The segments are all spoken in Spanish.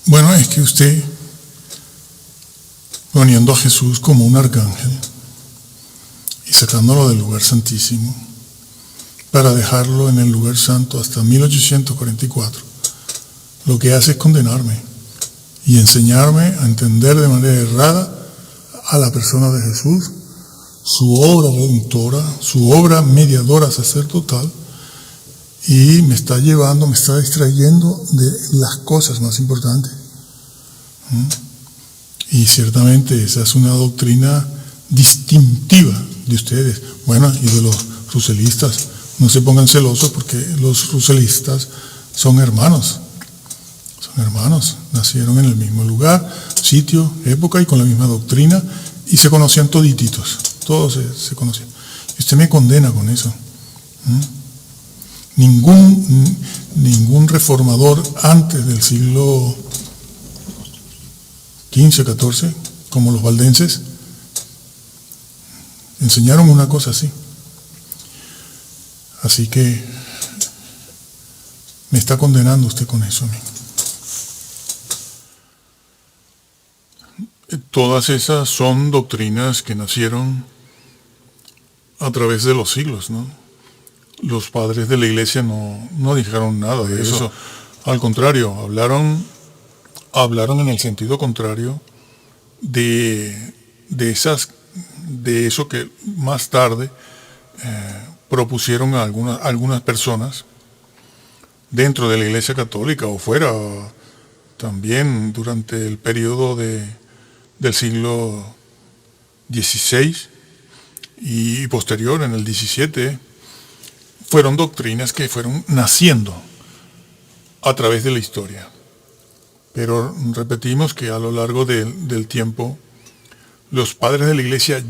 Bueno, es que usted, poniendo a Jesús como un arcángel y sacándolo del lugar santísimo para dejarlo en el lugar santo hasta 1844, lo que hace es condenarme y enseñarme a entender de manera errada a la persona de Jesús, su obra redentora, su obra mediadora sacerdotal, y me está distrayendo de las cosas más importantes. Y ciertamente esa es una doctrina distintiva de ustedes, bueno, y de los ruselistas. No se pongan celosos porque los ruselistas son hermanos, nacieron en el mismo lugar, sitio, época y con la misma doctrina, y se conocían todititos, todos se conocían. Y usted me condena con eso. Ningún reformador antes del siglo XV, XIV, como los valdenses, enseñaron una cosa así. Así que me está condenando usted con eso a mí. Todas esas son doctrinas que nacieron a través de los siglos, ¿no? Los padres de la iglesia no dijeron nada de eso. Al contrario, hablaron en el sentido contrario de eso que más tarde propusieron a algunas personas dentro de la iglesia católica o fuera, también durante el periodo del siglo XVI y posterior, en el XVII, fueron doctrinas que fueron naciendo a través de la historia. Pero repetimos que a lo largo del tiempo, los padres de la iglesia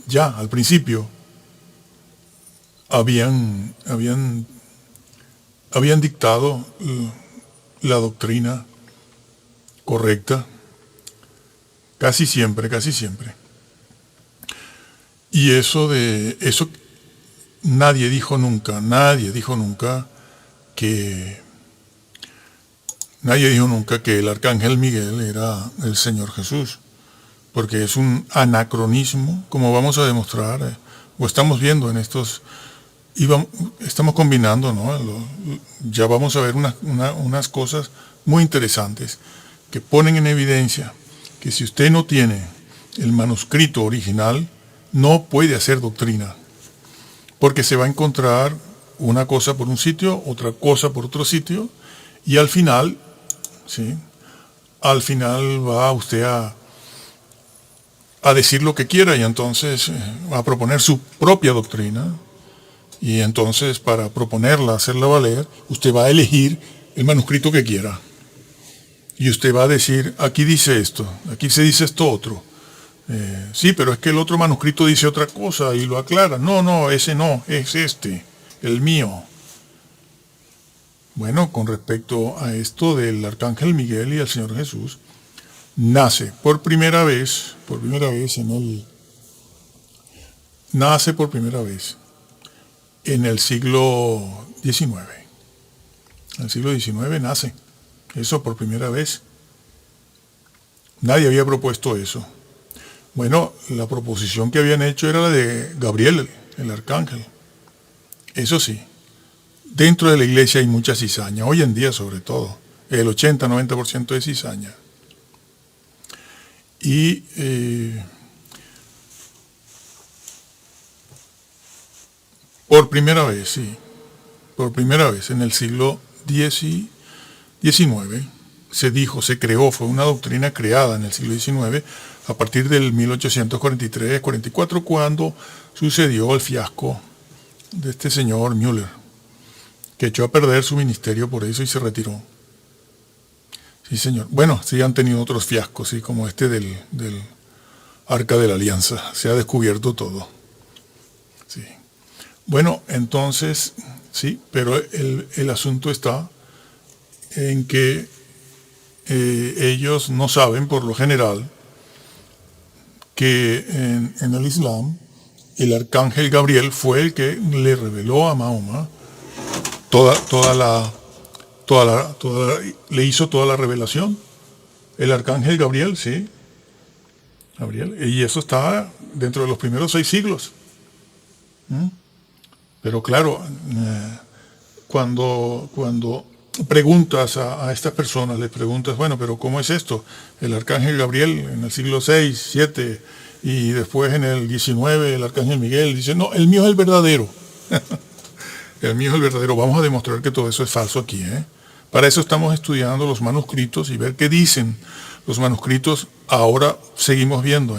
ya al principio habían dictado la doctrina correcta, casi siempre. Y eso nadie dijo nunca que el arcángel Miguel era el Señor Jesús, porque es un anacronismo, como vamos a demostrar, o estamos viendo en estos, estamos combinando, ¿no? Ya vamos a ver unas cosas muy interesantes que ponen en evidencia que si usted no tiene el manuscrito original, no puede hacer doctrina, porque se va a encontrar una cosa por un sitio, otra cosa por otro sitio, y al final va usted a decir lo que quiera, y entonces va a proponer su propia doctrina, y entonces para proponerla, hacerla valer, usted va a elegir el manuscrito que quiera. Y usted va a decir, aquí dice esto, aquí se dice esto otro. Sí, pero es que el otro manuscrito dice otra cosa y lo aclara. No, ese no, es este, el mío. Bueno, con respecto a esto del arcángel Miguel y el Señor Jesús, nace por primera vez en el siglo XIX. En el siglo XIX nace eso por primera vez. Nadie había propuesto eso. Bueno, la proposición que habían hecho era la de Gabriel, el arcángel. Eso sí, dentro de la iglesia hay mucha cizaña, hoy en día sobre todo, el 80-90% de cizaña. Y por primera vez en el siglo XIX, se creó, fue una doctrina creada en el siglo XIX, a partir del 1843-44, cuando sucedió el fiasco de este señor Müller, que echó a perder su ministerio por eso y se retiró. Sí, señor. Bueno, sí han tenido otros fiascos, sí, como este del Arca de la Alianza. Se ha descubierto todo. Sí. Bueno, entonces, sí, pero el asunto está en que ellos no saben, por lo general, que en el Islam el arcángel Gabriel fue el que le reveló a Mahoma le hizo toda la revelación El arcángel Gabriel, sí. Gabriel. Y eso está dentro de los primeros 6 siglos. Pero claro, cuando preguntas a estas personas, les preguntas, bueno, pero ¿cómo es esto? El arcángel Gabriel en el siglo 6, 7 y después en el 19 el arcángel Miguel dice, no, el mío es el verdadero. El mío es el verdadero. Vamos a demostrar que todo eso es falso aquí. Para eso estamos estudiando los manuscritos y ver qué dicen los manuscritos. Ahora seguimos viendo.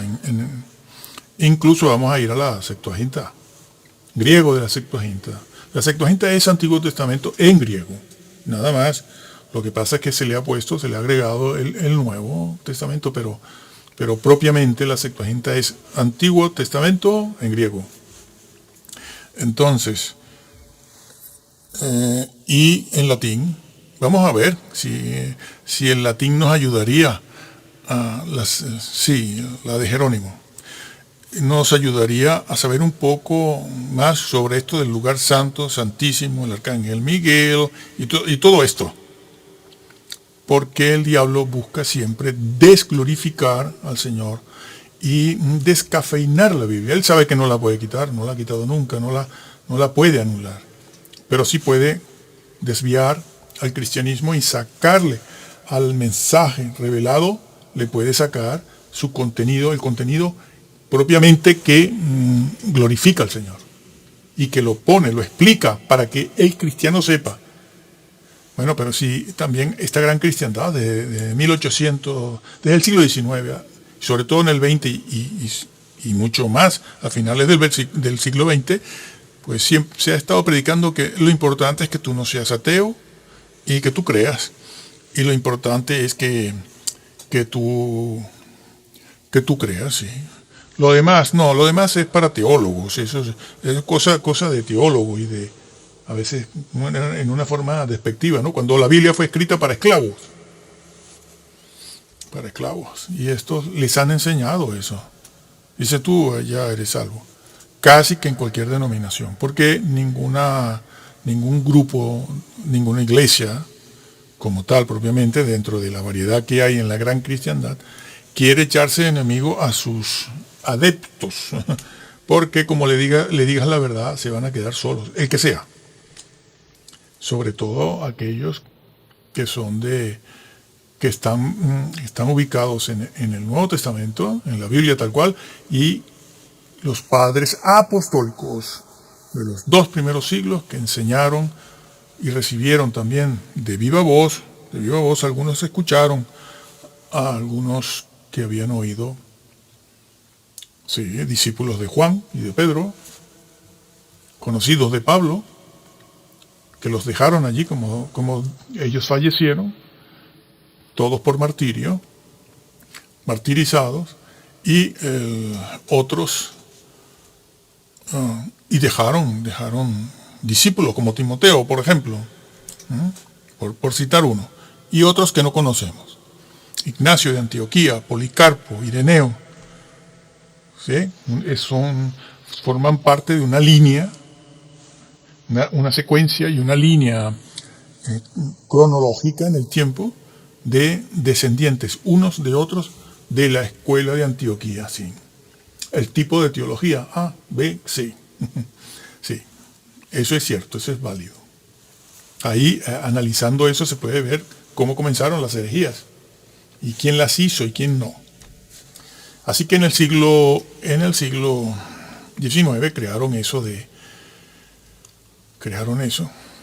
Incluso vamos a ir a la Septuaginta, griego de la Septuaginta. La Septuaginta es Antiguo Testamento en griego, nada más. Lo que pasa es que se le ha agregado el Nuevo Testamento, pero propiamente la Septuaginta es Antiguo Testamento en griego. Entonces, y en latín, vamos a ver si el latín nos ayudaría a la de Jerónimo. Nos ayudaría a saber un poco más sobre esto del lugar santo, santísimo, el arcángel Miguel y todo esto. Porque el diablo busca siempre desglorificar al Señor y descafeinar la Biblia. Él sabe que no la puede quitar, no la ha quitado nunca, no la puede anular. Pero sí puede desviar al cristianismo y sacarle al mensaje revelado, le puede sacar su contenido, el contenido propiamente que glorifica al Señor y que lo pone, lo explica para que el cristiano sepa. Bueno, pero si también esta gran cristiandad de 1800, desde el siglo XIX, sobre todo en el XX y mucho más a finales del siglo XX, pues siempre se ha estado predicando que lo importante es que tú no seas ateo y que tú creas. Y lo importante es que tú creas, sí. Lo demás, no, lo demás es para teólogos, eso es cosa de teólogo y a veces en una forma despectiva, ¿no? Cuando la Biblia fue escrita para esclavos. Para esclavos. Y estos les han enseñado eso. Dice tú, ya eres salvo. Casi que en cualquier denominación. Porque ningún grupo, ninguna iglesia, como tal propiamente, dentro de la variedad que hay en la gran cristiandad, quiere echarse enemigo a sus adeptos. Porque como le digas la verdad, se van a quedar solos. El que sea. Sobre todo aquellos que están ubicados en el Nuevo Testamento, en la Biblia tal cual, y los padres apostólicos de los 2 primeros siglos que enseñaron y recibieron también de viva voz, algunos escucharon a algunos que habían oído, sí, discípulos de Juan y de Pedro, conocidos de Pablo, que los dejaron allí como ellos fallecieron, todos por martirio, martirizados, y otros, y dejaron discípulos como Timoteo, por ejemplo, por citar uno, y otros que no conocemos. Ignacio de Antioquía, Policarpo, Ireneo, ¿sí? Forman parte de una línea, una secuencia y una línea cronológica en el tiempo de descendientes unos de otros de la escuela de Antioquía, sí. El tipo de teología A, B, C. Sí, eso es cierto, eso es válido. Ahí, analizando eso, se puede ver cómo comenzaron las herejías y quién las hizo y quién no. Así que en el siglo XIX crearon eso,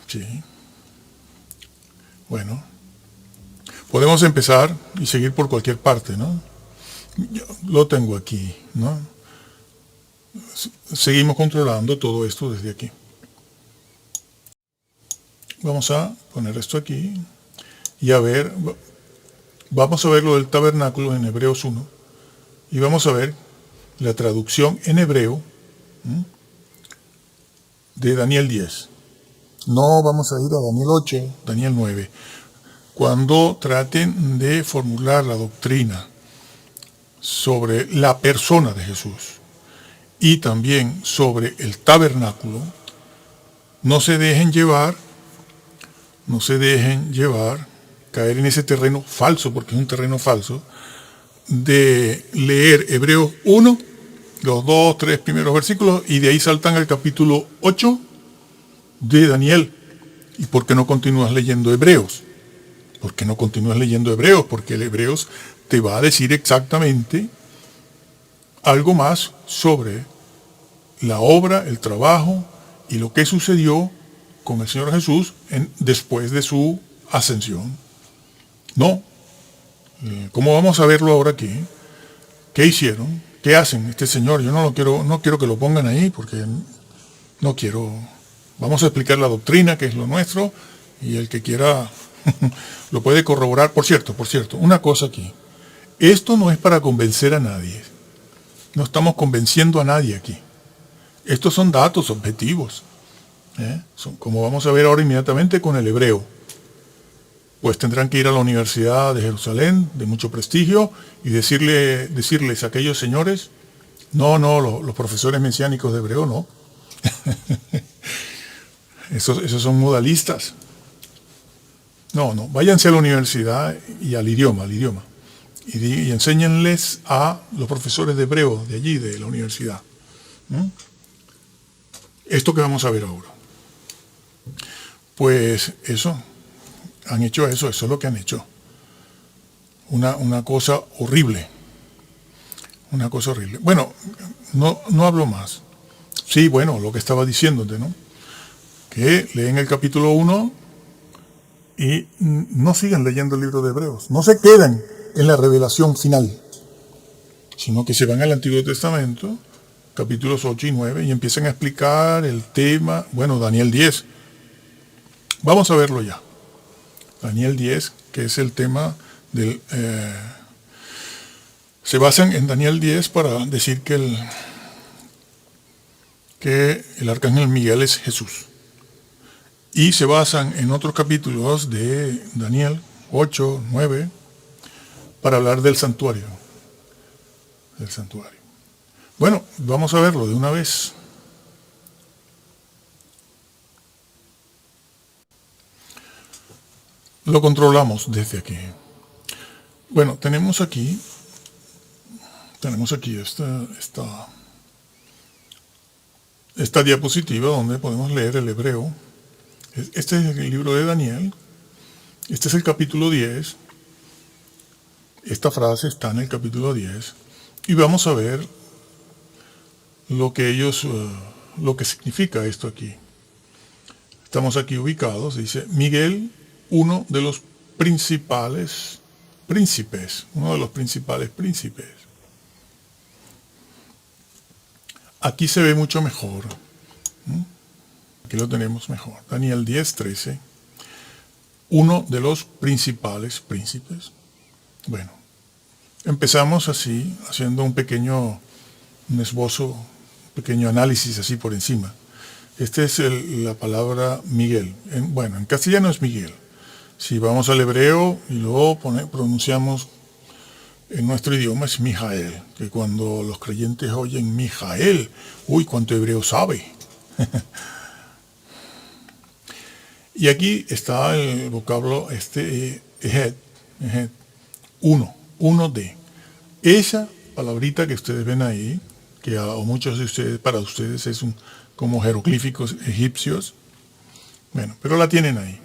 sí. Bueno, podemos empezar y seguir por cualquier parte, ¿no? Yo lo tengo aquí, ¿no? Seguimos controlando todo esto desde aquí. Vamos a poner esto aquí y vamos a ver lo del tabernáculo en Hebreos 1 y vamos a ver la traducción en hebreo de Daniel 10. No vamos a ir a Daniel 8, Daniel 9. Cuando traten de formular la doctrina sobre la persona de Jesús y también sobre el tabernáculo, no se dejen llevar caer en ese terreno falso, porque es un terreno falso, de leer Hebreos 1, los 2, 3 primeros versículos, y de ahí saltan al capítulo 8 de Daniel. ¿Y por qué no continúas leyendo Hebreos? ¿Por qué no continúas leyendo Hebreos? Porque el Hebreos te va a decir exactamente algo más sobre la obra, el trabajo y lo que sucedió con el Señor Jesús después de su ascensión. No. ¿Cómo vamos a verlo ahora aquí? ¿Qué hicieron? ¿Qué hacen este señor? Yo no quiero que lo pongan ahí porque no quiero. Vamos a explicar la doctrina, que es lo nuestro, y el que quiera lo puede corroborar. Por cierto, una cosa aquí. Esto no es para convencer a nadie. No estamos convenciendo a nadie aquí. Estos son datos objetivos. Son, como vamos a ver ahora inmediatamente con el hebreo. Pues tendrán que ir a la Universidad de Jerusalén, de mucho prestigio, y decirles a aquellos señores, no, los profesores mesiánicos de hebreo, no. esos son modalistas. No, váyanse a la universidad y al idioma. Y enséñenles a los profesores de hebreo de allí, de la universidad. Esto que vamos a ver ahora. Pues eso. Han hecho eso es lo que han hecho. Una cosa horrible. Una cosa horrible. Bueno, no hablo más. Sí, bueno, lo que estaba diciéndote, ¿no? Que leen el capítulo 1 y no sigan leyendo el libro de Hebreos. No se quedan en la revelación final, sino que se van al Antiguo Testamento, capítulos 8 y 9, y empiezan a explicar el tema, bueno, Daniel 10. Vamos a verlo ya. Daniel 10, que es el tema del... se basan en Daniel 10 para decir que el arcángel Miguel es Jesús. Y se basan en otros capítulos de Daniel 8, 9, para hablar del santuario. Bueno, vamos a verlo de una vez. Lo controlamos desde aquí. Bueno, tenemos aquí esta diapositiva donde podemos leer el hebreo. Este es el libro de Daniel. Este es el capítulo 10. Esta frase está en el capítulo 10. Y vamos a ver lo que significa esto aquí. Estamos aquí ubicados, dice Miguel, uno de los principales príncipes. Aquí se ve mucho mejor. Aquí lo tenemos mejor. Daniel 10:13. Uno de los principales príncipes. Bueno, empezamos así, haciendo un esbozo, un pequeño análisis así por encima. Esta es la palabra Miguel. En castellano es Miguel. Si vamos al hebreo y luego pronunciamos en nuestro idioma es Mijael, que cuando los creyentes oyen Mijael, uy, cuánto hebreo sabe. Y aquí está el vocablo Ejet, uno de. Esa palabrita que ustedes ven ahí, que a muchos de ustedes, para ustedes es como jeroglíficos egipcios, bueno, pero la tienen ahí.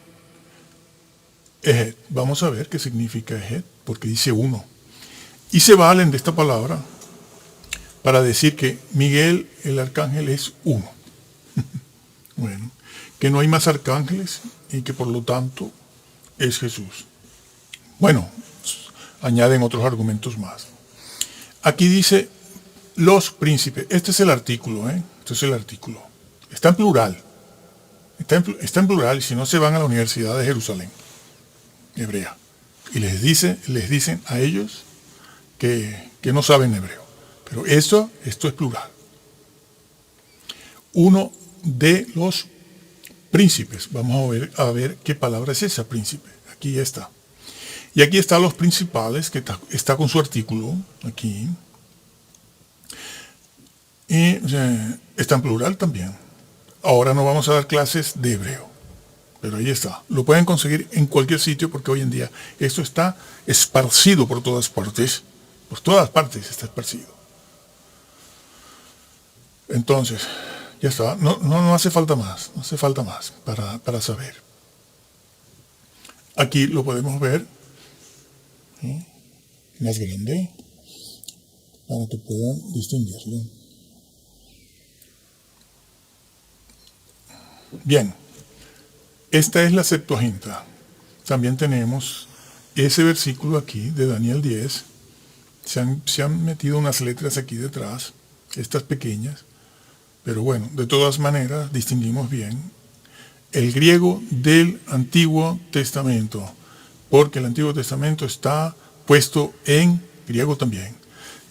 Ejet, vamos a ver qué significa Ejet, porque dice uno. Y se valen de esta palabra para decir que Miguel el arcángel es uno. Bueno, que no hay más arcángeles y que por lo tanto es Jesús. Bueno, añaden otros argumentos más. Aquí dice los príncipes. Este es el artículo, Está en plural. Está en plural, si no se van a la Universidad de Jerusalén, hebrea. Y les dicen a ellos que no saben hebreo. Pero esto es plural. Uno de los príncipes. Vamos a ver qué palabra es esa, príncipe. Aquí está. Y aquí están los principales, que está con su artículo, aquí. Y está en plural también. Ahora no vamos a dar clases de hebreo. Pero ahí está. Lo pueden conseguir en cualquier sitio porque hoy en día esto está esparcido por todas partes. Por todas partes está esparcido. Entonces, ya está. No hace falta más. No hace falta más para saber. Aquí lo podemos ver. ¿Sí? Más grande. Para que puedan distinguirlo. Bien. Esta es la Septuaginta. También tenemos ese versículo aquí de Daniel 10. Se han metido unas letras aquí detrás, estas pequeñas. Pero bueno, de todas maneras, distinguimos bien el griego del Antiguo Testamento, porque el Antiguo Testamento está puesto en griego también,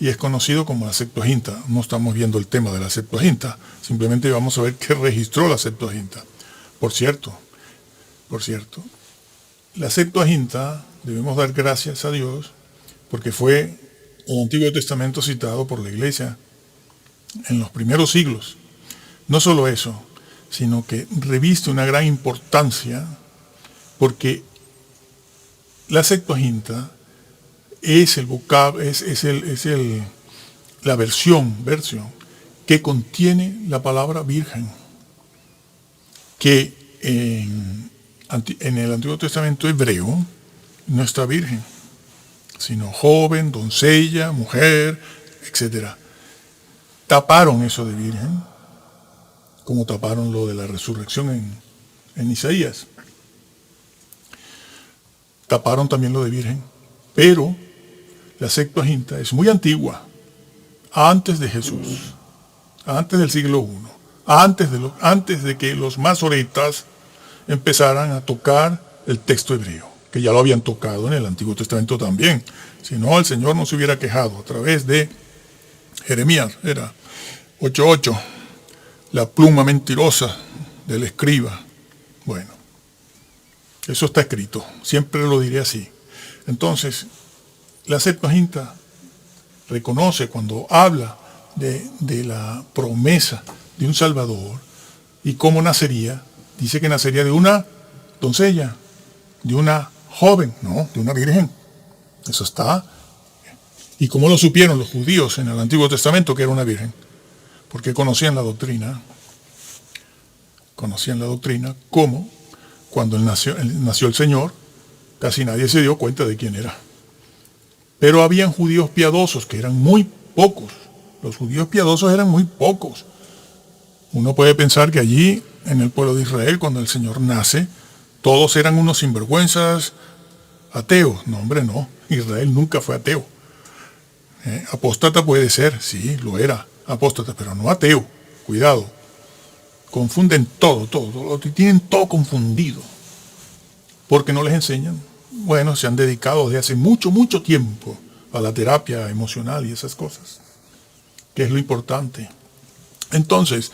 y es conocido como la Septuaginta. No estamos viendo el tema de la Septuaginta, simplemente vamos a ver qué registró la Septuaginta. Por cierto, la Septuaginta, debemos dar gracias a Dios, porque fue el Antiguo Testamento citado por la Iglesia en los primeros siglos. No solo eso, sino que reviste una gran importancia, porque la Septuaginta es la versión que contiene la palabra virgen, que en el Antiguo Testamento hebreo no está virgen, sino joven, doncella, mujer, etc. Taparon eso de virgen, como taparon lo de la resurrección en Isaías. Taparon también lo de virgen, pero la Septuaginta es muy antigua, antes de Jesús, antes del siglo I, antes de que los masoretas empezaran a tocar el texto hebreo, que ya lo habían tocado en el Antiguo Testamento también. Si no, el Señor no se hubiera quejado a través de Jeremías, era 8:8, la pluma mentirosa del escriba. Bueno, eso está escrito, siempre lo diré así. Entonces, la Septuaginta reconoce cuando habla de la promesa de un Salvador y cómo nacería. Dice que nacería de una doncella, de una joven, no, de una virgen. Eso está. ¿Y cómo lo supieron los judíos en el Antiguo Testamento que era una virgen? Porque conocían la doctrina. Conocían la doctrina, como cuando nació el Señor, casi nadie se dio cuenta de quién era. Pero habían judíos piadosos, que eran muy pocos. Los judíos piadosos eran muy pocos. Uno puede pensar que allí, en el pueblo de Israel, cuando el Señor nace, todos eran unos sinvergüenzas ateos. No, hombre, no. Israel nunca fue ateo. Apóstata puede ser, sí, lo era, apóstata, pero no ateo. Cuidado. Confunden todo, tienen todo confundido. Porque no les enseñan. Bueno, se han dedicado desde hace mucho, mucho tiempo a la terapia emocional y esas cosas, que es lo importante. Entonces,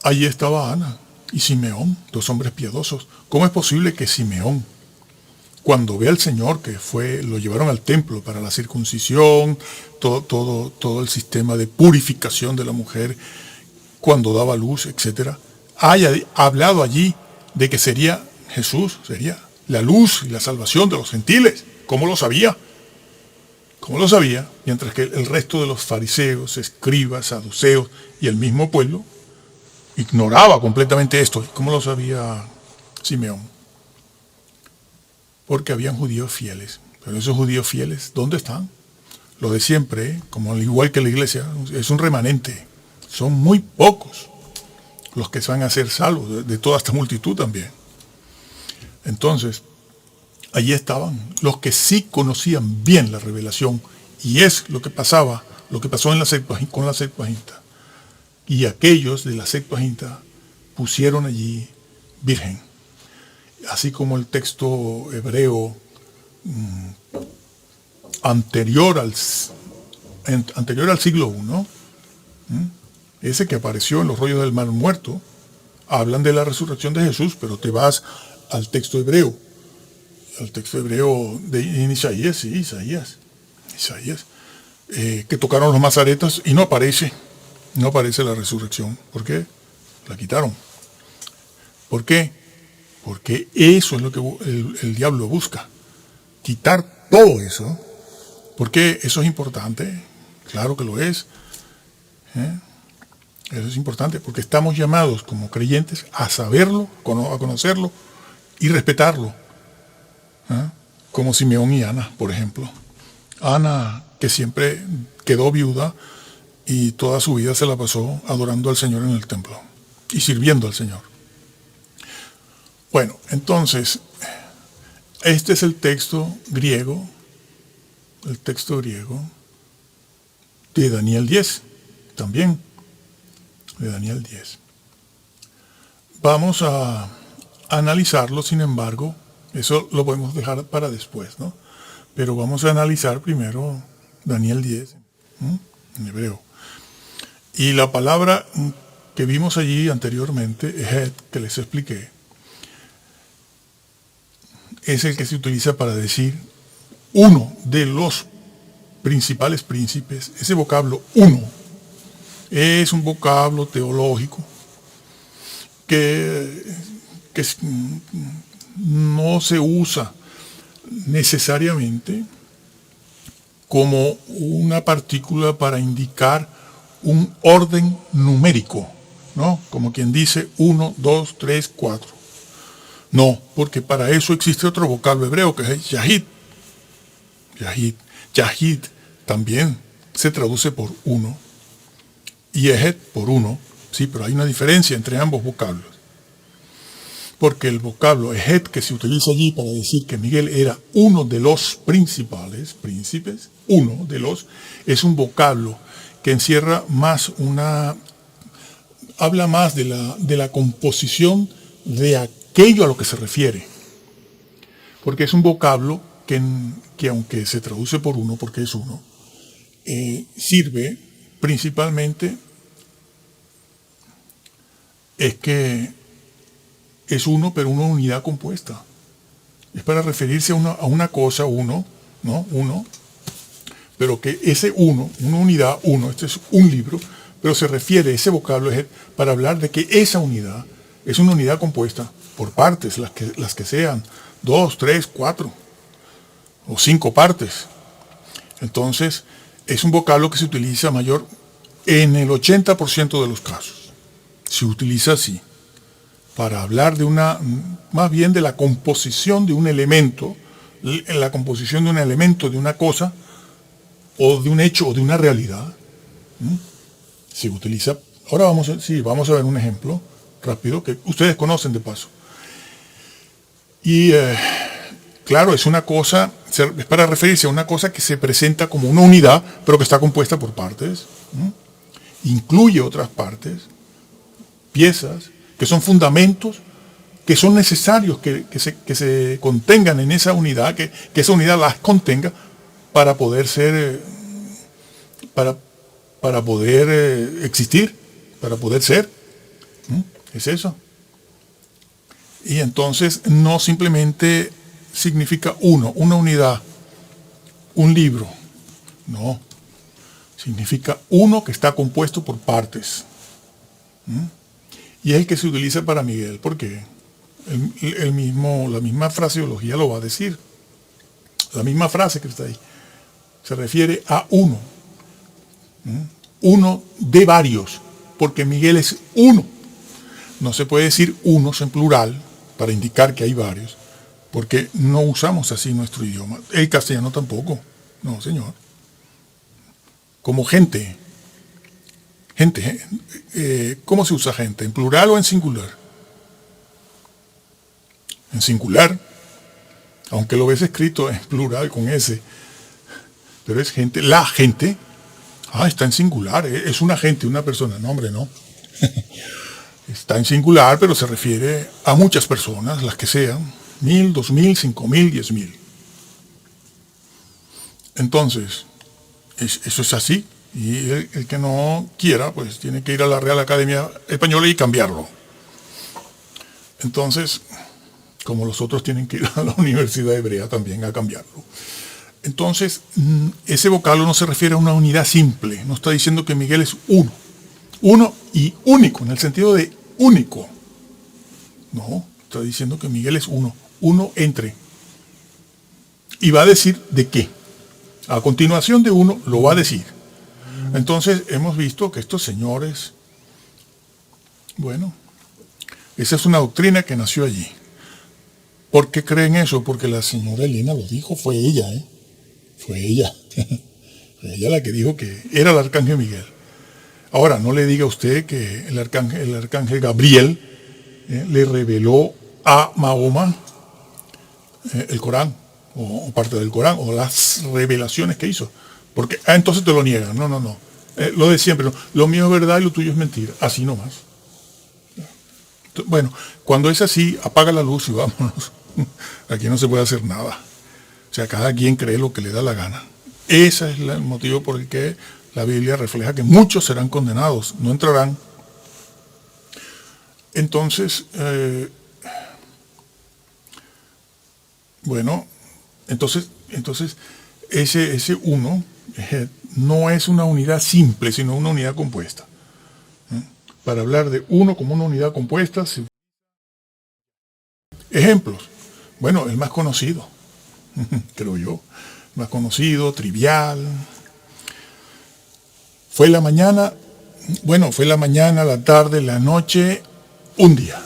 allí estaba Ana y Simeón, dos hombres piadosos. ¿Cómo es posible que Simeón, cuando ve al Señor, que lo llevaron al templo para la circuncisión, todo el sistema de purificación de la mujer, cuando daba luz, etc., haya hablado allí de que sería Jesús, sería la luz y la salvación de los gentiles? ¿Cómo lo sabía? ¿Cómo lo sabía? Mientras que el resto de los fariseos, escribas, saduceos y el mismo pueblo ignoraba completamente esto. ¿Cómo lo sabía Simeón? Porque habían judíos fieles. Pero esos judíos fieles, ¿dónde están? Lo de siempre, como al igual que la iglesia, es un remanente. Son muy pocos los que van a ser salvos de toda esta multitud también. Entonces, allí estaban los que sí conocían bien la revelación, y es lo que pasó con la Septuaginta. Y aquellos de la Septuaginta pusieron allí virgen. Así como el texto hebreo anterior al siglo I, ese que apareció en los rollos del Mar Muerto, hablan de la resurrección de Jesús, pero te vas al texto hebreo en Isaías, que tocaron los mazaretas y no aparece la resurrección. ¿Por qué? La quitaron. ¿Por qué? Porque eso es lo que el diablo busca. Quitar todo eso. Porque eso es importante. Claro que lo es. Eso es importante porque estamos llamados como creyentes a saberlo, a conocerlo y respetarlo. Como Simeón y Ana, por ejemplo. Ana, que siempre quedó viuda y toda su vida se la pasó adorando al Señor en el templo y sirviendo al Señor. Bueno, entonces, este es el texto griego de Daniel 10, también, de Daniel 10. Vamos a analizarlo, sin embargo, eso lo podemos dejar para después, ¿no? Pero vamos a analizar primero Daniel 10, en hebreo. Y la palabra que vimos allí anteriormente, Ehet, que les expliqué, es el que se utiliza para decir uno de los principales príncipes. Ese vocablo uno es un vocablo teológico que no se usa necesariamente como una partícula para indicar un orden numérico, ¿no? Como quien dice 1, 2, 3, 4. No, porque para eso existe otro vocablo hebreo que es Yahid. Yahid también se traduce por uno y Ehet por uno, sí, pero hay una diferencia entre ambos vocablos. Porque el vocablo Ehet que se utiliza allí para decir que Miguel era uno de los principales príncipes, es un vocablo que encierra más habla más de la composición de aquello a lo que se refiere. Porque es un vocablo que aunque se traduce por uno, porque es uno, sirve principalmente, es que es uno, pero una unidad compuesta. Es para referirse a una cosa, uno, pero que ese uno, una unidad, este es un libro, pero se refiere, ese vocablo es para hablar de que esa unidad es una unidad compuesta por partes, las que sean, 2, 3, 4 o 5 partes. Entonces, es un vocablo que se utiliza mayor en el 80% de los casos. Se utiliza así, para hablar más bien de la composición de un elemento, la composición de un elemento, de una cosa, o de un hecho, o de una realidad. Se utiliza. Ahora vamos a ver un ejemplo rápido que ustedes conocen de paso. Y claro, es una cosa, es para referirse a una cosa que se presenta como una unidad, pero que está compuesta por partes. Incluye otras partes, piezas, que son fundamentos, que son necesarios que se contengan en esa unidad, que esa unidad las contenga para poder ser, para poder existir, para poder ser. Es eso. Y entonces no simplemente significa una unidad, un libro. No. Significa uno que está compuesto por partes. Y es el que se utiliza para Miguel, porque la misma fraseología lo va a decir. La misma frase que está ahí. Se refiere a uno. Uno de varios, porque Miguel es uno. No se puede decir unos en plural para indicar que hay varios, porque no usamos así nuestro idioma. El castellano tampoco. No, señor. Como gente. ¿Cómo se usa gente? ¿En plural o en singular? En singular, aunque lo ves escrito en plural con S, pero es gente, la gente. Está en singular, es una gente, una persona. No, hombre, no. Está en singular, pero se refiere a muchas personas, las que sean, 1000, 2000, 5000, 10,000. Entonces, eso es así. Y el que no quiera, pues tiene que ir a la Real Academia Española y cambiarlo. Entonces, como los otros tienen que ir a la Universidad Hebrea también a cambiarlo. Entonces, ese vocablo no se refiere a una unidad simple. No está diciendo que Miguel es uno y único, en el sentido de único. No, Está diciendo que Miguel es uno entre. Y va a decir de qué. A continuación de uno lo va a decir. Entonces hemos visto que estos señores, bueno, esa es una doctrina que nació allí. ¿Por qué creen eso? Porque la señora Elena lo dijo, fue ella, Fue ella. Fue ella la que dijo que era el arcángel Miguel. Ahora, no le diga a usted que el arcángel Gabriel le reveló a Mahoma el Corán, o parte del Corán, o las revelaciones que hizo. Porque, entonces te lo niegan. No. Lo de siempre, no. Lo mío es verdad y lo tuyo es mentira. Así nomás. Bueno, cuando es así, apaga la luz y vámonos. Aquí no se puede hacer nada. O sea, cada quien cree lo que le da la gana. Ese es el motivo por el que la Biblia refleja que muchos serán condenados, no entrarán. Entonces, bueno, entonces ese uno no es una unidad simple, sino una unidad compuesta. Para hablar de uno como una unidad compuesta, ejemplos. Bueno, el más conocido, creo yo, más conocido, trivial. Fue la mañana, la tarde, la noche, un día.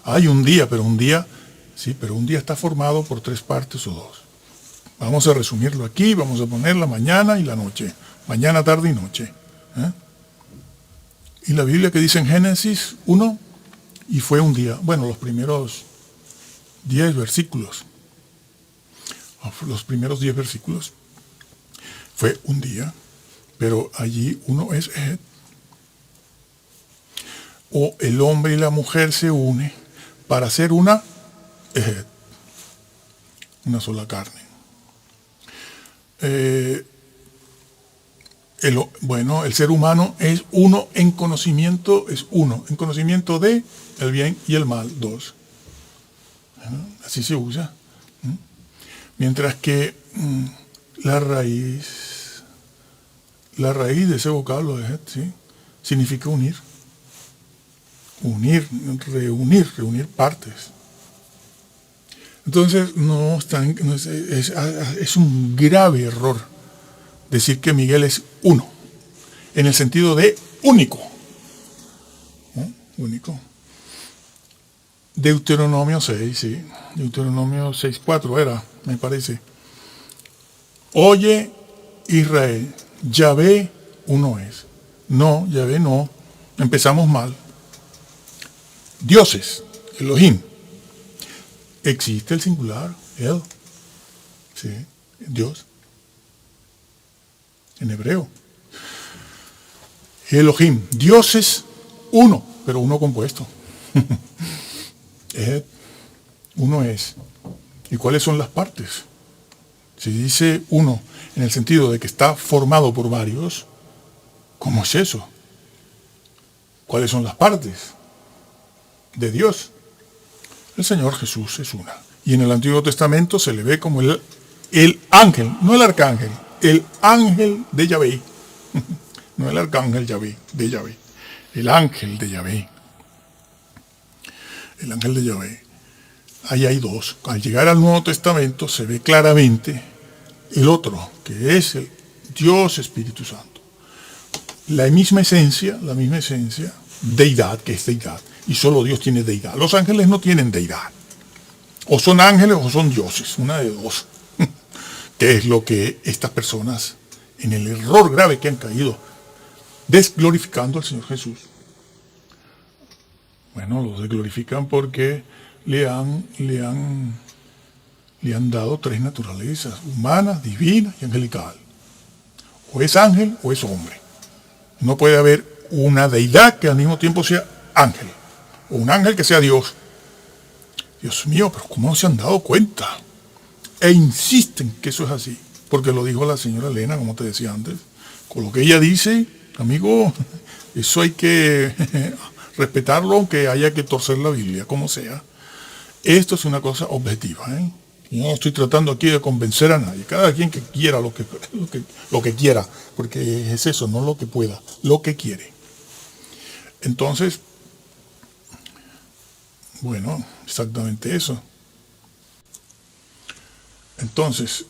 Hay un día, pero un día está formado por 3 partes o 2. Vamos a resumirlo aquí, vamos a poner la mañana y la noche. Mañana, tarde y noche. Y la Biblia que dice en Génesis 1, y fue un día. Bueno, los primeros 10 versículos. Fue un día. Pero allí uno es Ed. O el hombre y la mujer se unen para hacer una Ed. Una sola carne. El ser humano es uno en conocimiento, en conocimiento de el bien y el mal, 2. Así se usa. Mientras que la raíz de ese vocablo de ¿sí? Significa unir. Reunir partes. Entonces, es un grave error decir que Miguel es uno, en el sentido de único. Único. Deuteronomio 6, sí. Deuteronomio 6:4 era, me parece. Oye, Israel, Yahvé uno es. No, Yahvé no. Empezamos mal. Dioses, Elohim. Existe el singular, El. Sí, Dios. En hebreo. Elohim. Dioses, uno, pero uno compuesto. Uno es. ¿Y cuáles son las partes? Si dice uno en el sentido de que está formado por varios, ¿cómo es eso? ¿Cuáles son las partes de Dios? El Señor Jesús es una. Y en el Antiguo Testamento se le ve como el ángel, no el arcángel, el ángel de Yahvé. No el arcángel Yahvé, de Yahvé. El ángel de Yahvé. El ángel de Yahvé. Ahí hay 2. Al llegar al Nuevo Testamento se ve claramente el otro, que es el Dios Espíritu Santo. La misma esencia, deidad, que es deidad. Y solo Dios tiene deidad. Los ángeles no tienen deidad. O son ángeles o son dioses, una de 2. Que es lo que estas personas, en el error grave que han caído, desglorificando al Señor Jesús. Bueno, los desglorifican porque le han dado 3 naturalezas, humana, divina y angelical. O es ángel o es hombre. No puede haber una deidad que al mismo tiempo sea ángel. O un ángel que sea Dios. Dios mío, pero ¿cómo no se han dado cuenta? E insisten que eso es así. Porque lo dijo la señora Elena, como te decía antes. Con lo que ella dice, amigo, eso hay que respetarlo, aunque haya que torcer la Biblia, como sea. Esto es una cosa objetiva. Yo no estoy tratando aquí de convencer a nadie. Cada quien que quiera lo que quiera. Porque es eso, no lo que pueda, lo que quiere. Entonces, Bueno, exactamente eso. Entonces,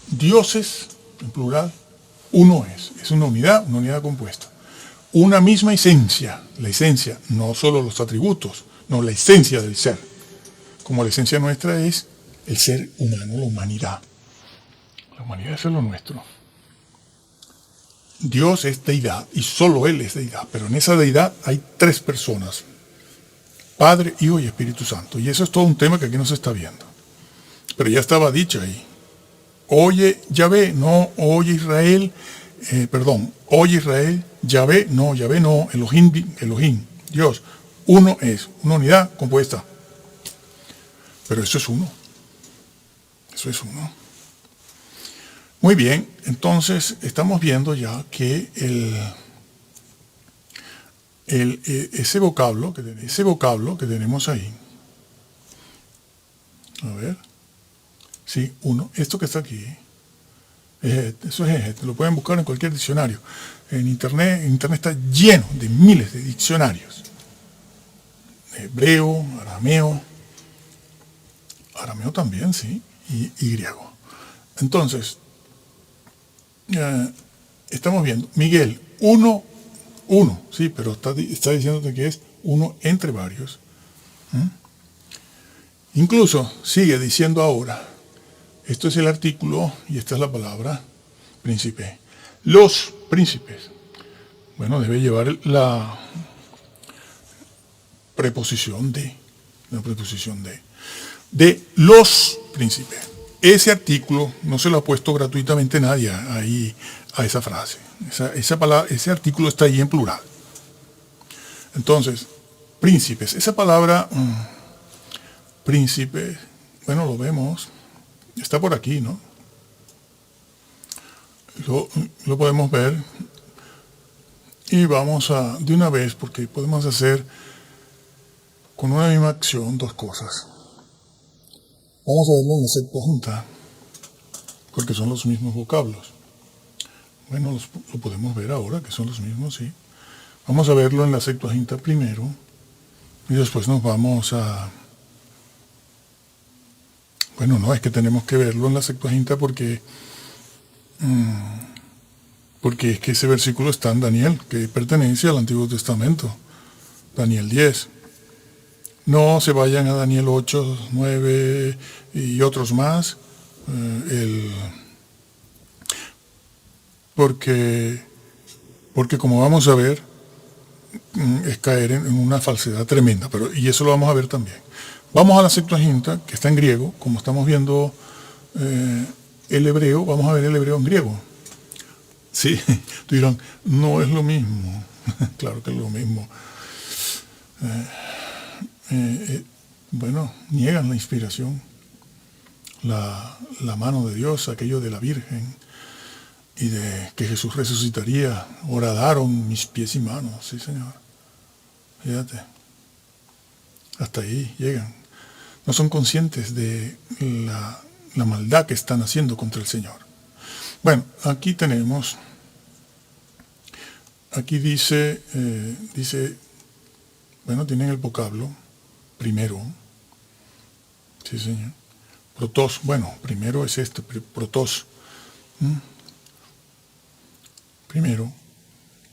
dioses, en plural, uno es una unidad compuesta. Una misma esencia, la esencia, no solo los atributos, no, la esencia del ser. Como la esencia nuestra es el ser humano, la humanidad. La humanidad es lo nuestro. Dios es deidad y solo Él es deidad, pero en esa deidad hay tres personas, Padre, Hijo y Espíritu Santo. Y eso es todo un tema que aquí no se está viendo. Pero ya estaba dicho ahí. Oye Yahvé, no oye Israel, oye Israel, Yahvé no, Elohim, Dios. Uno es, una unidad compuesta. Pero eso es uno. Eso es uno. Muy bien, entonces estamos viendo ya que ese vocablo que tenemos ahí, a ver, sí, uno, esto que está aquí, eso es, lo pueden buscar en cualquier diccionario. En internet está lleno de miles de diccionarios. Hebreo, arameo también, sí, y griego. Entonces, estamos viendo, Miguel, uno, sí, pero está diciéndote que es uno entre varios. Incluso sigue diciendo ahora, esto es el artículo y esta es la palabra príncipe. Los príncipes. Bueno, debe llevar la preposición de. De los príncipes. Ese artículo no se lo ha puesto gratuitamente nadie ahí a esa frase. Esa palabra, ese artículo está ahí en plural. Entonces, príncipes. Esa palabra, príncipe, bueno, lo vemos. Está por aquí, ¿no? Lo podemos ver. Y vamos a, de una vez, porque podemos hacer con una misma acción dos cosas. Vamos a verlo en la Septuaginta, porque son los mismos vocablos. Bueno, lo podemos ver ahora, que son los mismos, sí. Vamos a verlo en la Septuaginta primero, y después nos vamos a... Bueno, no, es que tenemos que verlo en la Septuaginta porque es que ese versículo está en Daniel, que pertenece al Antiguo Testamento, Daniel 10. No se vayan a Daniel 8, 9 y otros más, porque como vamos a ver, es caer en una falsedad tremenda, y eso lo vamos a ver también. Vamos a la Septuaginta, que está en griego, como estamos viendo el hebreo, vamos a ver el hebreo en griego. Sí, tú dirán, no es lo mismo. Claro que es lo mismo. Bueno, niegan la inspiración, la mano de Dios, aquello de la Virgen, y de que Jesús resucitaría. Horadaron mis pies y manos, sí Señor. Fíjate, hasta ahí llegan. No son conscientes de la maldad que están haciendo contra el Señor. Bueno, aquí tenemos, aquí dice, bueno, tienen el vocablo, primero, sí señor, protos, bueno, primero es este, protos, primero,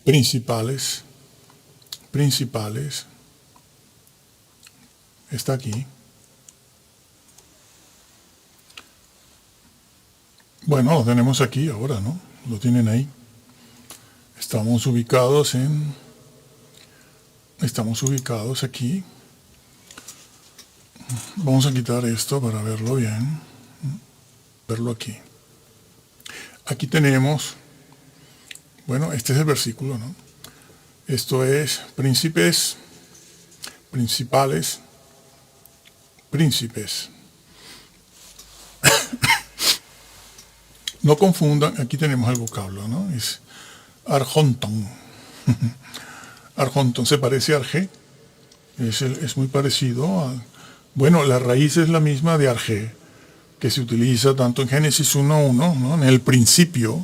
principales, está aquí. Bueno, lo tenemos aquí ahora, ¿no? Lo tienen ahí. Estamos ubicados aquí. Vamos a quitar esto para verlo bien. Verlo aquí. Aquí tenemos, bueno, este es el versículo, ¿no? Esto es príncipes, principales, príncipes. No confundan, aquí tenemos el vocablo, ¿no? Es arjonton. Arjonton se parece a arjé. Es muy parecido a... Bueno, la raíz es la misma de arjé, que se utiliza tanto en Génesis 1:1, ¿no? En el principio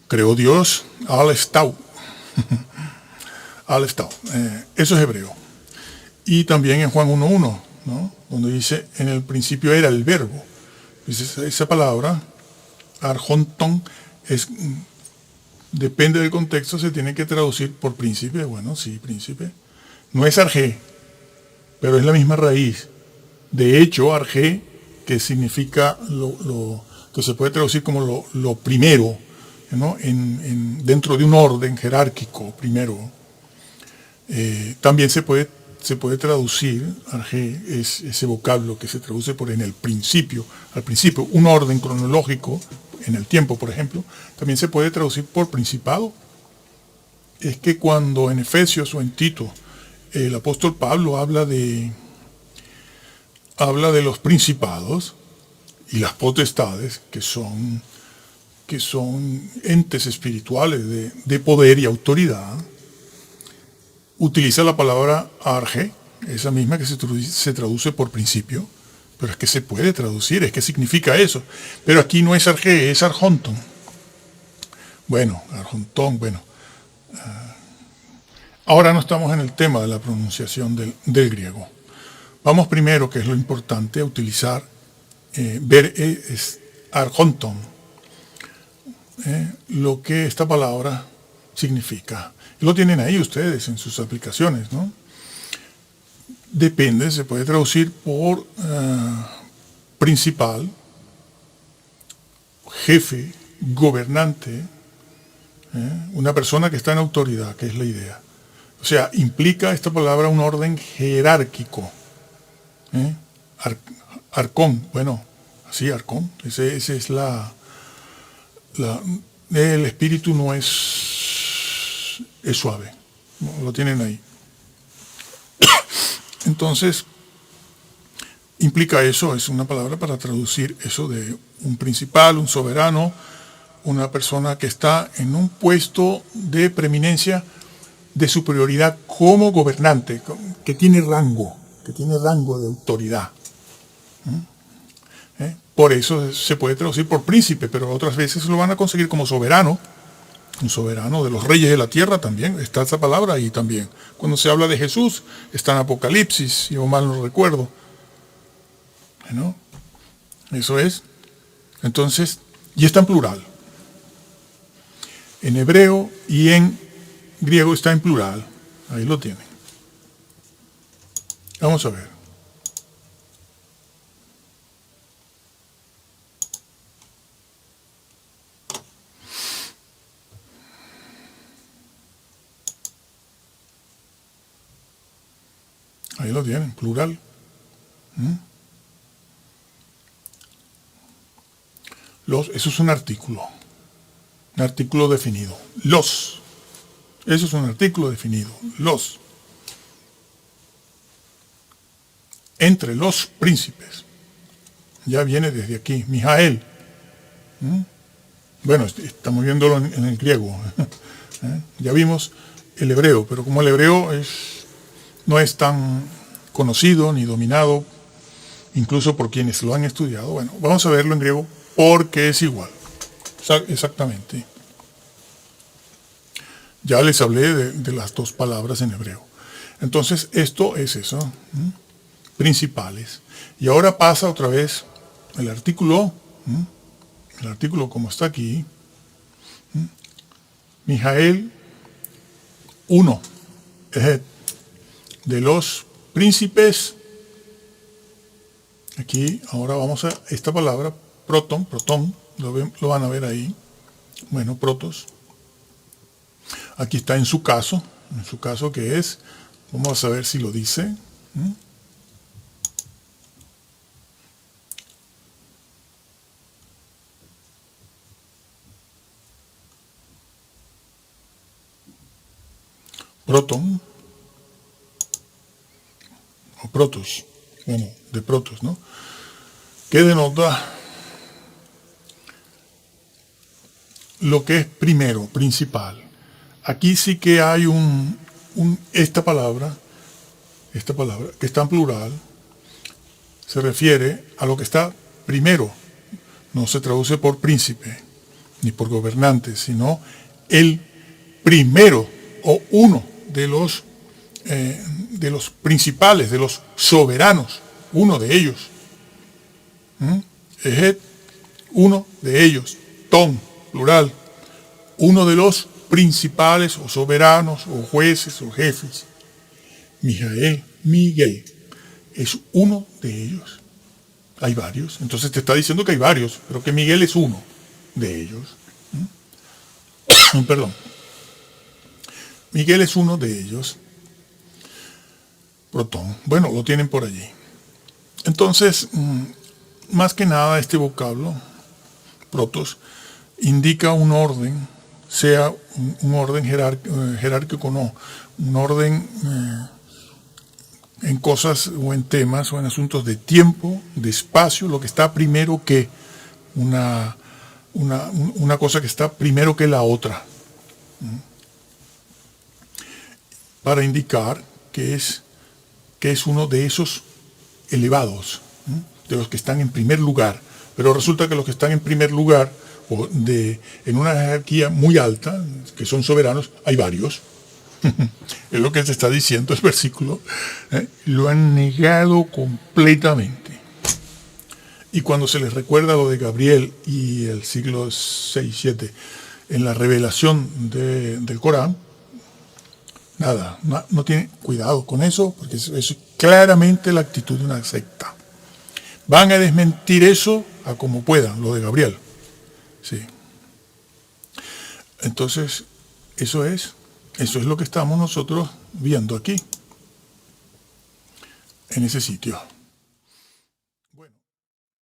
creó Dios al estau. Al estau. Eso es hebreo. Y también en Juan 1:1, ¿no? Donde dice, en el principio era el verbo. Entonces, esa palabra, arjonton, depende del contexto, se tiene que traducir por príncipe. Bueno, sí, príncipe. No es arjé, pero es la misma raíz. De hecho, arjé, que significa que se puede traducir como lo primero, ¿no? Dentro de un orden jerárquico, primero. También se puede traducir, arjé es ese vocablo que se traduce por en el principio, al principio, un orden cronológico, en el tiempo, por ejemplo, también se puede traducir por principado. Es que cuando en Efesios o en Tito el apóstol Pablo habla de los principados y las potestades, que son entes espirituales de poder y autoridad, utiliza la palabra arge, esa misma que se traduce por principio, pero es que se puede traducir, es que significa eso. Pero aquí no es arge, es arjonton. Bueno, arjontón, bueno. Ahora no estamos en el tema de la pronunciación del griego. Vamos primero, que es lo importante, a utilizar, ver es arjonton, lo que esta palabra significa. Lo tienen ahí ustedes en sus aplicaciones, ¿no? Depende, se puede traducir por principal, jefe, gobernante, una persona que está en autoridad, que es la idea. O sea, implica esta palabra un orden jerárquico. Arcón, bueno, así, arcón, ese es el espíritu no es suave, lo tienen ahí. Entonces, implica eso, es una palabra para traducir eso de un principal, un soberano, una persona que está en un puesto de preeminencia, de superioridad como gobernante, que tiene rango de autoridad. Por eso se puede traducir por príncipe, pero otras veces lo van a conseguir como soberano, un soberano de los reyes de la tierra también, está esa palabra ahí también. Cuando se habla de Jesús, está en Apocalipsis, si yo mal no recuerdo. ¿No? Eso es. Entonces, y está en plural. En hebreo y en griego está en plural. Ahí lo tienen. Vamos a ver. Ahí lo tienen, plural. Eso es un artículo definido. Eso es un artículo definido. Entre los príncipes. Ya viene desde aquí. Mijael. Bueno, estamos viéndolo en el griego. Ya vimos el hebreo, pero como el hebreo no es tan conocido ni dominado, incluso por quienes lo han estudiado, bueno, vamos a verlo en griego porque es igual. Exactamente. Ya les hablé de las dos palabras en hebreo. Entonces, esto es eso. Principales. Y ahora pasa otra vez el artículo como está aquí. Mijael 1. De los príncipes. Aquí, ahora vamos a esta palabra, protón, lo van a ver ahí. Bueno, protos. Aquí está en su caso que es, vamos a ver si lo dice. Proton, o protos, bueno, de protos, ¿no? Que denota lo que es primero, principal. Aquí sí que hay esta palabra, que está en plural, se refiere a lo que está primero. No se traduce por príncipe, ni por gobernante, sino el primero, o uno de los los principales, de los soberanos, uno de ellos. Ejet, uno de ellos. Ton, plural, uno de los principales o soberanos o jueces o jefes. Mijael, Miguel, es uno de ellos. Hay varios, entonces te está diciendo que hay varios, pero que Miguel es uno de ellos. Perdón. Miguel es uno de ellos. Protón. Bueno, lo tienen por allí. Entonces, más que nada este vocablo, protos, indica un orden, sea un orden jerárquico o no, un orden en cosas o en temas o en asuntos de tiempo, de espacio, lo que está primero que una cosa que está primero que la otra, para indicar que es uno de esos elevados, de los que están en primer lugar. Pero resulta que los que están en primer lugar, en una jerarquía muy alta, que son soberanos, hay varios. Es lo que se está diciendo el versículo. Lo han negado completamente. Y cuando se les recuerda lo de Gabriel y el siglo 6-7 en la revelación del Corán, nada, no tiene cuidado con eso, porque eso es claramente la actitud de una secta. Van a desmentir eso a como puedan, lo de Gabriel. Sí. Entonces, eso es lo que estamos nosotros viendo aquí, en ese sitio.